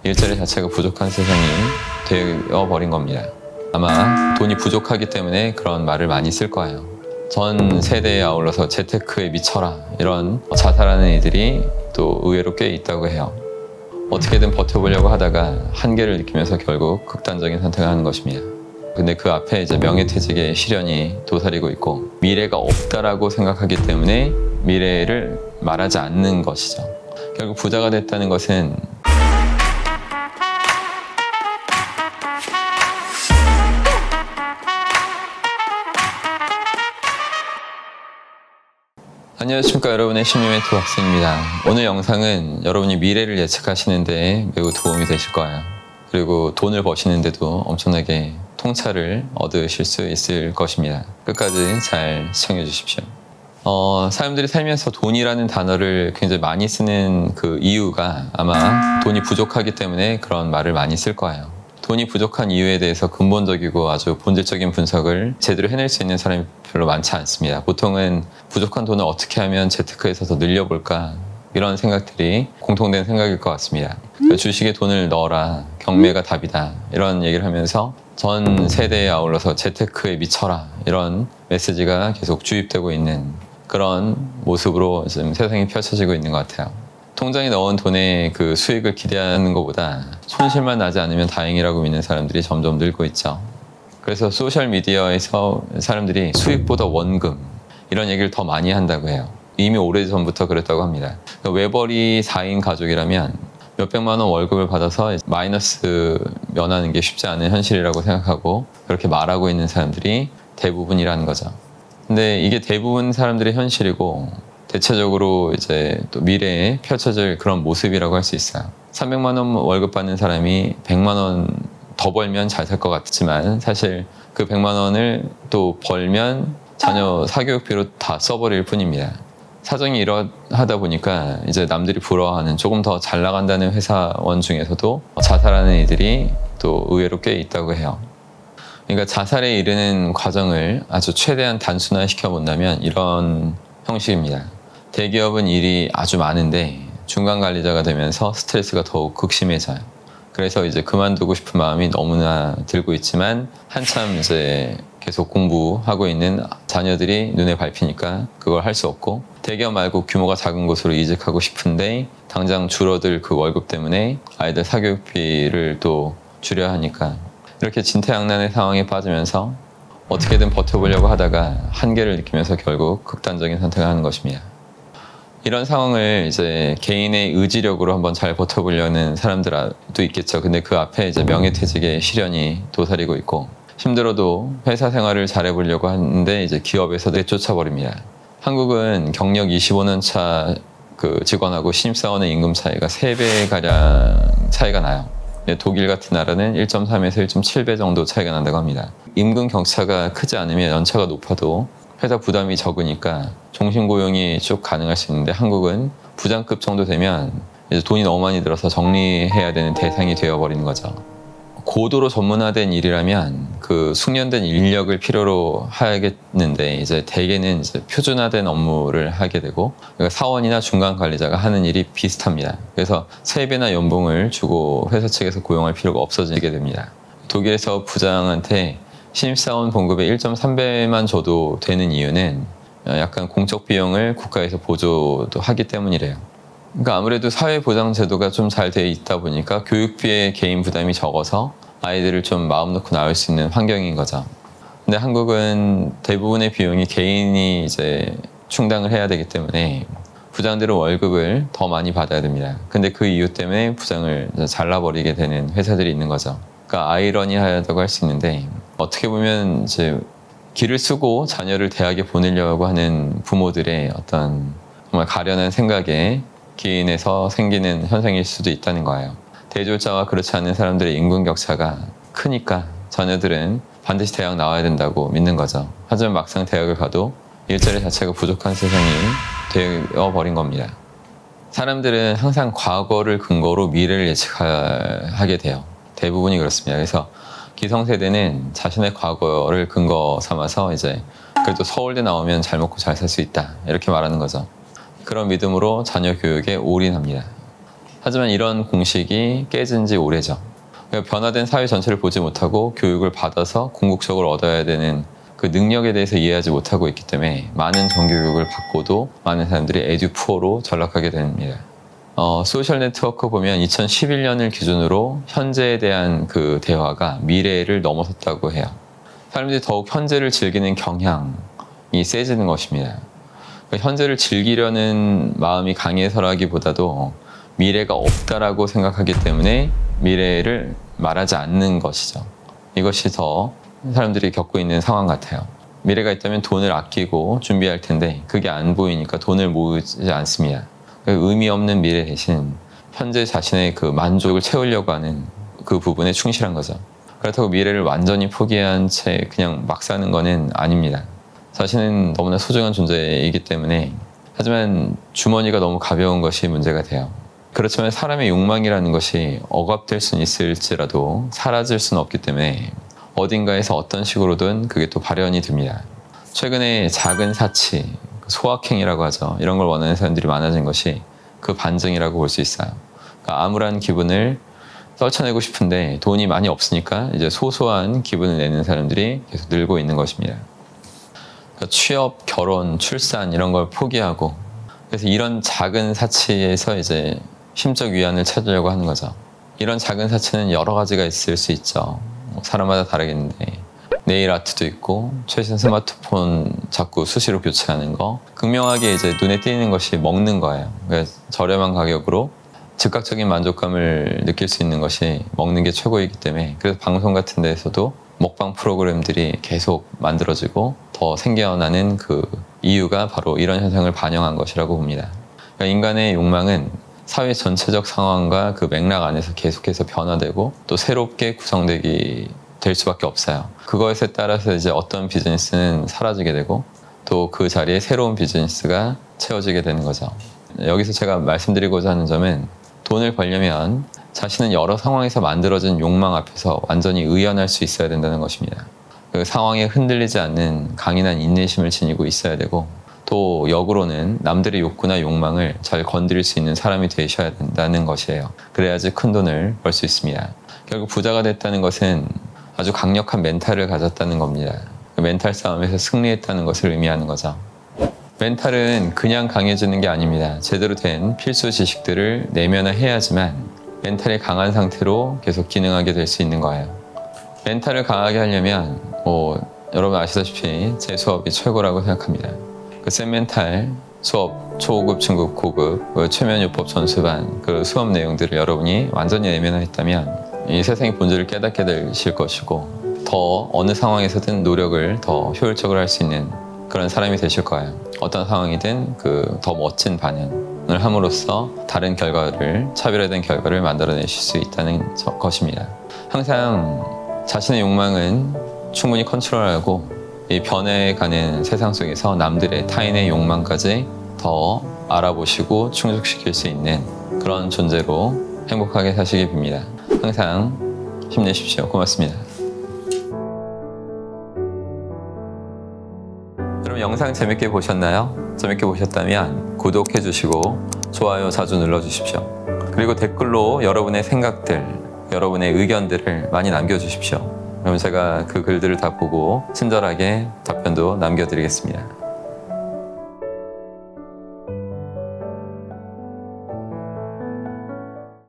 일자리 자체가 부족한 세상이 되어버린 겁니다. 아마 돈이 부족하기 때문에 그런 말을 많이 쓸 거예요. 전 세대에 아울러서 재테크에 미쳐라, 이런 자살하는 이들이 또 의외로 꽤 있다고 해요. 어떻게든 버텨보려고 하다가 한계를 느끼면서 결국 극단적인 선택을 하는 것입니다. 근데 그 앞에 이제 명예퇴직의 시련이 도사리고 있고, 미래가 없다라고 생각하기 때문에 미래를 말하지 않는 것이죠. 결국 부자가 됐다는 것은 안녕하십니까, 여러분의 심리 멘토 박승입니다. 오늘 영상은 여러분이 미래를 예측하시는데 매우 도움이 되실 거예요. 그리고 돈을 버시는데도 엄청나게 통찰을 얻으실 수 있을 것입니다. 끝까지 잘 시청해 주십시오. 사람들이 살면서 돈이라는 단어를 굉장히 많이 쓰는 그 이유가 아마 돈이 부족하기 때문에 그런 말을 많이 쓸 거예요. 돈이 부족한 이유에 대해서 근본적이고 아주 본질적인 분석을 제대로 해낼 수 있는 사람이 별로 많지 않습니다. 보통은 부족한 돈을 어떻게 하면 재테크에서 더 늘려볼까, 이런 생각들이 공통된 생각일 것 같습니다. 주식에 돈을 넣어라, 경매가 답이다, 이런 얘기를 하면서 전 세대에 아울러서 재테크에 미쳐라, 이런 메시지가 계속 주입되고 있는 그런 모습으로 지금 세상이 펼쳐지고 있는 것 같아요. 통장에 넣은 돈의 그 수익을 기대하는 것보다 손실만 나지 않으면 다행이라고 믿는 사람들이 점점 늘고 있죠. 그래서 소셜미디어에서 사람들이 수익보다 원금, 이런 얘기를 더 많이 한다고 해요. 이미 오래전부터 그랬다고 합니다. 외벌이 4인 가족이라면 몇백만 원 월급을 받아서 마이너스 면하는 게 쉽지 않은 현실이라고 생각하고 그렇게 말하고 있는 사람들이 대부분이라는 거죠. 근데 이게 대부분 사람들의 현실이고 대체적으로 이제 또 미래에 펼쳐질 그런 모습이라고 할 수 있어요. 300만 원 월급 받는 사람이 100만 원 더 벌면 잘 살 것 같지만 사실 그 100만 원을 또 벌면 자녀 사교육비로 다 써버릴 뿐입니다. 사정이 이러하다 보니까 이제 남들이 부러워하는 조금 더 잘 나간다는 회사원 중에서도 자살하는 이들이 또 의외로 꽤 있다고 해요. 그러니까 자살에 이르는 과정을 아주 최대한 단순화시켜 본다면 이런 형식입니다. 대기업은 일이 아주 많은데 중간 관리자가 되면서 스트레스가 더욱 극심해져요. 그래서 이제 그만두고 싶은 마음이 너무나 들고 있지만 한참 이제 계속 공부하고 있는 자녀들이 눈에 밟히니까 그걸 할 수 없고, 대기업 말고 규모가 작은 곳으로 이직하고 싶은데 당장 줄어들 그 월급 때문에 아이들 사교육비를 또 줄여야 하니까 이렇게 진퇴양난의 상황에 빠지면서 어떻게든 버텨보려고 하다가 한계를 느끼면서 결국 극단적인 선택을 하는 것입니다. 이런 상황을 이제 개인의 의지력으로 한번 잘 버텨보려는 사람들도 있겠죠. 근데 그 앞에 이제 명예퇴직의 시련이 도사리고 있고, 힘들어도 회사 생활을 잘해보려고 하는데 이제 기업에서 내쫓아 버립니다. 한국은 경력 25년 차 그 직원하고 신입사원의 임금 차이가 3배가량 차이가 나요. 독일 같은 나라는 1.3에서 1.7배 정도 차이가 난다고 합니다. 임금 격차가 크지 않으면 연차가 높아도 회사 부담이 적으니까 종신고용이 쭉 가능할 수 있는데, 한국은 부장급 정도 되면 이제 돈이 너무 많이 들어서 정리해야 되는 대상이 되어버리는 거죠. 고도로 전문화된 일이라면 그 숙련된 인력을 필요로 하겠는데 이제 대개는 이제 표준화된 업무를 하게 되고, 그러니까 사원이나 중간 관리자가 하는 일이 비슷합니다. 그래서 3배나 연봉을 주고 회사 측에서 고용할 필요가 없어지게 됩니다. 독일에서 부장한테 신입사원 봉급의 1.3배만 줘도 되는 이유는 약간 공적 비용을 국가에서 보조도 하기 때문이래요. 그러니까 아무래도 사회보장제도가 좀 잘 돼 있다 보니까 교육비의 개인 부담이 적어서 아이들을 좀 마음 놓고 나올 수 있는 환경인 거죠. 근데 한국은 대부분의 비용이 개인이 이제 충당을 해야 되기 때문에 부장들은 월급을 더 많이 받아야 됩니다. 근데 그 이유 때문에 부장을 잘라버리게 되는 회사들이 있는 거죠. 그러니까 아이러니하다고 할 수 있는데, 어떻게 보면 이제 기를 쓰고 자녀를 대학에 보내려고 하는 부모들의 어떤 정말 가련한 생각에 기인해서 생기는 현상일 수도 있다는 거예요. 대졸자와 그렇지 않은 사람들의 임금 격차가 크니까 자녀들은 반드시 대학 나와야 된다고 믿는 거죠. 하지만 막상 대학을 가도 일자리 자체가 부족한 세상이 되어버린 겁니다. 사람들은 항상 과거를 근거로 미래를 예측하게 돼요. 대부분이 그렇습니다. 그래서 기성세대는 자신의 과거를 근거 삼아서 이제 그래도 서울대 나오면 잘 먹고 잘 살 수 있다, 이렇게 말하는 거죠. 그런 믿음으로 자녀 교육에 올인합니다. 하지만 이런 공식이 깨진 지 오래죠. 그러니까 변화된 사회 전체를 보지 못하고 교육을 받아서 궁극적으로 얻어야 되는 그 능력에 대해서 이해하지 못하고 있기 때문에 많은 정규교육을 받고도 많은 사람들이 에듀푸어로 전락하게 됩니다. 소셜 네트워크 보면 2011년을 기준으로 현재에 대한 그 대화가 미래를 넘어섰다고 해요. 사람들이 더욱 현재를 즐기는 경향이 세지는 것입니다. 그러니까 현재를 즐기려는 마음이 강해서라기보다도 미래가 없다라고 생각하기 때문에 미래를 말하지 않는 것이죠. 이것이 더 사람들이 겪고 있는 상황 같아요. 미래가 있다면 돈을 아끼고 준비할 텐데 그게 안 보이니까 돈을 모으지 않습니다. 의미 없는 미래 대신 현재 자신의 그 만족을 채우려고 하는 그 부분에 충실한 거죠. 그렇다고 미래를 완전히 포기한 채 그냥 막 사는 거는 아닙니다. 자신은 너무나 소중한 존재이기 때문에. 하지만 주머니가 너무 가벼운 것이 문제가 돼요. 그렇지만 사람의 욕망이라는 것이 억압될 수는 있을지라도 사라질 수는 없기 때문에 어딘가에서 어떤 식으로든 그게 또 발현이 됩니다. 최근에 작은 사치, 소확행이라고 하죠. 이런 걸 원하는 사람들이 많아진 것이 그 반증이라고 볼 수 있어요. 그러니까 암울한 기분을 떨쳐내고 싶은데 돈이 많이 없으니까 이제 소소한 기분을 내는 사람들이 계속 늘고 있는 것입니다. 그러니까 취업, 결혼, 출산 이런 걸 포기하고 그래서 이런 작은 사치에서 이제 심적 위안을 찾으려고 하는 거죠. 이런 작은 사치는 여러 가지가 있을 수 있죠. 사람마다 다르겠는데 네일 아트도 있고 최신 스마트폰 자꾸 수시로 교체하는 거, 극명하게 이제 눈에 띄는 것이 먹는 거예요. 그래서 저렴한 가격으로 즉각적인 만족감을 느낄 수 있는 것이 먹는 게 최고이기 때문에 그래서 방송 같은 데에서도 먹방 프로그램들이 계속 만들어지고 더 생겨나는 그 이유가 바로 이런 현상을 반영한 것이라고 봅니다. 그러니까 인간의 욕망은 사회 전체적 상황과 그 맥락 안에서 계속해서 변화되고 또 새롭게 구성되기 될 수밖에 없어요. 그것에 따라서 이제 어떤 비즈니스는 사라지게 되고 또 그 자리에 새로운 비즈니스가 채워지게 되는 거죠. 여기서 제가 말씀드리고자 하는 점은 돈을 벌려면 자신은 여러 상황에서 만들어진 욕망 앞에서 완전히 의연할 수 있어야 된다는 것입니다. 그 상황에 흔들리지 않는 강인한 인내심을 지니고 있어야 되고 또 역으로는 남들의 욕구나 욕망을 잘 건드릴 수 있는 사람이 되셔야 된다는 것이에요. 그래야지 큰 돈을 벌 수 있습니다. 결국 부자가 됐다는 것은 아주 강력한 멘탈을 가졌다는 겁니다. 그 멘탈 싸움에서 승리했다는 것을 의미하는 거죠. 멘탈은 그냥 강해지는 게 아닙니다. 제대로 된 필수 지식들을 내면화해야지만 멘탈이 강한 상태로 계속 기능하게 될 수 있는 거예요. 멘탈을 강하게 하려면 여러분 아시다시피 제 수업이 최고라고 생각합니다. 그 쌤멘탈 수업 초급, 중급, 고급, 최면요법 전수반 그 수업 내용들을 여러분이 완전히 내면화했다면 이 세상의 본질을 깨닫게 되실 것이고 더 어느 상황에서든 노력을 더 효율적으로 할 수 있는 그런 사람이 되실 거예요. 어떤 상황이든 그 더 멋진 반응을 함으로써 다른 결과를, 차별화된 결과를 만들어내실 수 있다는 것입니다. 항상 자신의 욕망은 충분히 컨트롤하고 이 변해가는 세상 속에서 남들의 타인의 욕망까지 더 알아보시고 충족시킬 수 있는 그런 존재로 행복하게 사시기 빕니다. 항상 힘내십시오. 고맙습니다. 여러분 영상 재밌게 보셨나요? 재밌게 보셨다면 구독해 주시고 좋아요 자주 눌러주십시오. 그리고 댓글로 여러분의 생각들, 여러분의 의견들을 많이 남겨주십시오. 그럼 제가 그 글들을 다 보고 친절하게 답변도 남겨드리겠습니다.